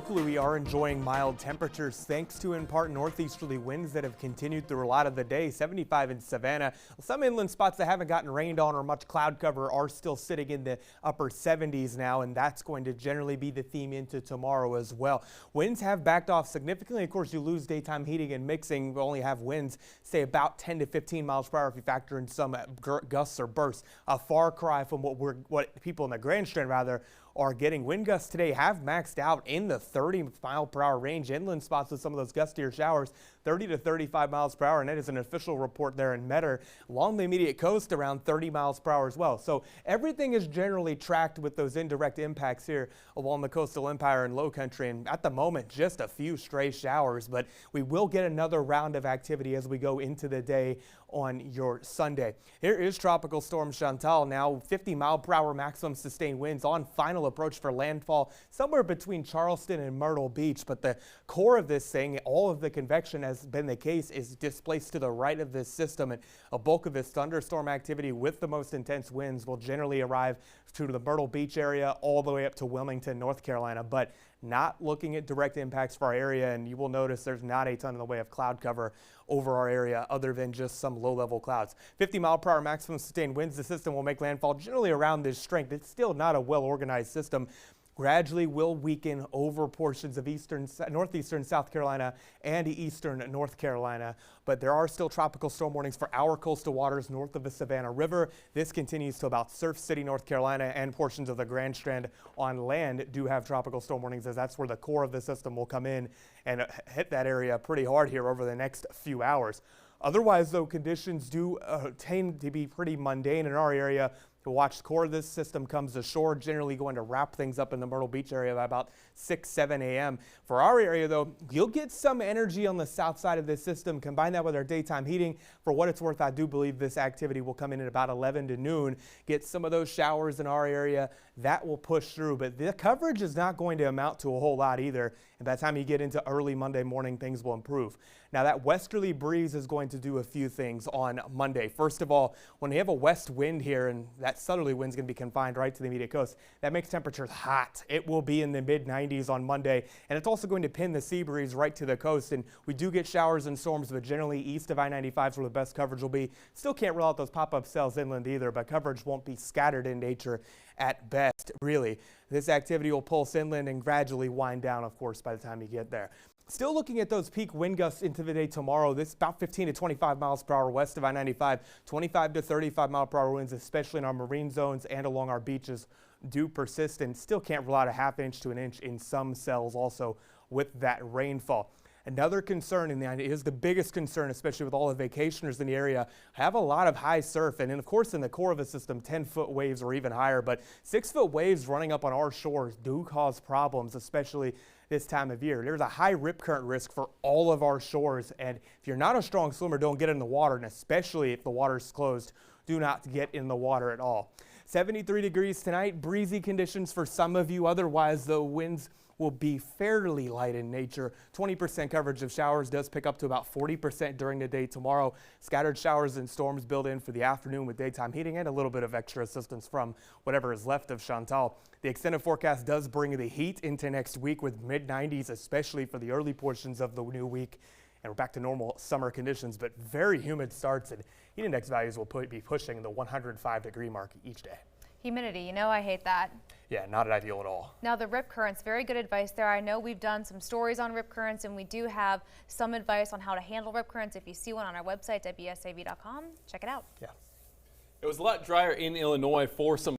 locally, we are enjoying mild temperatures thanks to, in part, northeasterly winds that have continued through a lot of the day. 75 in Savannah. Some inland spots that haven't gotten rained on or much cloud cover are still sitting in the upper 70s now, and that's going to generally be the theme into tomorrow as well. Winds have backed off significantly. Of course, you lose daytime heating and mixing. We only have winds, say, about 10 to 15 miles per hour if you factor in some gusts or bursts. A far cry from what people in the Grand Strand, rather, are getting. Wind gusts today have maxed out in the 30-mile-per-hour range. Inland spots with some of those gustier showers, 30 to 35 miles per hour, and that is an official report there in Metter. Along the immediate coast, around 30 miles per hour as well. So everything is generally tracked with those indirect impacts here along the coastal empire and low country. And at the moment, just a few stray showers, but we will get another round of activity as we go into the day on your Sunday. Here is Tropical Storm Chantal now, 50-mile-per-hour maximum sustained winds on final approach for landfall somewhere between Charleston and Myrtle Beach. But the core of this thing, all of the convection has been the case, is displaced to the right of this system, and a bulk of this thunderstorm activity with the most intense winds will generally arrive to the Myrtle Beach area all the way up to Wilmington, North Carolina, but not looking at direct impacts for our area. And you will notice there's not a ton in the way of cloud cover over our area other than just some low-level clouds. 50-mile-per-hour maximum sustained winds. The system will make landfall generally around this strength. It's still not a well-organized system. Gradually will weaken over portions of northeastern South Carolina and eastern North Carolina. But there are still tropical storm warnings for our coastal waters north of the Savannah River. This continues to about Surf City, North Carolina, and portions of the Grand Strand on land do have tropical storm warnings, as that's where the core of the system will come in and hit that area pretty hard here over the next few hours. Otherwise, though, conditions do tend to be pretty mundane in our area. To watch the core of this system comes ashore, generally going to wrap things up in the Myrtle Beach area by about 6, 7 a.m. For our area, though, you'll get some energy on the south side of this system. Combine that with our daytime heating. For what it's worth, I do believe this activity will come in at about 11 to noon. Get some of those showers in our area. That will push through, but the coverage is not going to amount to a whole lot either. And by the time you get into early Monday morning, things will improve. Now, that westerly breeze is going to do a few things on Monday. First of all, when you have a west wind here, and that southerly wind is going to be confined right to the immediate coast, that makes temperatures hot. It will be in the mid-90s on Monday, and it's also going to pin the sea breeze right to the coast. And we do get showers and storms, but generally east of I-95 is where the best coverage will be. Still can't rule out those pop-up cells inland either, but coverage won't be scattered in nature at best, really. This activity will pulse inland and gradually wind down, of course, by the time you get there. Still looking at those peak wind gusts into the day tomorrow. This about 15 to 25 miles per hour west of I-95, 25 to 35 mile per hour winds, especially in our marine zones and along our beaches, do persist, and still can't rule out a ½ inch to an inch in some cells also with that rainfall. Another concern, and it is the biggest concern, especially with all the vacationers in the area, have a lot of high surf. And then, of course, in the core of the system, 10-foot waves or even higher. But 6-foot waves running up on our shores do cause problems, especially this time of year. There's a high rip current risk for all of our shores. And if you're not a strong swimmer, don't get in the water. And especially if the water's closed, do not get in the water at all. 73 degrees tonight, breezy conditions for some of you. Otherwise, though, winds will be fairly light in nature. 20% coverage of showers does pick up to about 40% during the day tomorrow. Scattered showers and storms build in for the afternoon with daytime heating and a little bit of extra assistance from whatever is left of Chantal. The extended forecast does bring the heat into next week with mid-90s, especially for the early portions of the new week. And we're back to normal summer conditions, but very humid starts, and heat index values will be pushing the 105-degree mark each day. Humidity, you know I hate that. Yeah, not ideal at all. Now the rip currents, very good advice there. I know we've done some stories on rip currents, and we do have some advice on how to handle rip currents. If you see one on our website, wsav.com, check it out. Yeah. It was a lot drier in Illinois for some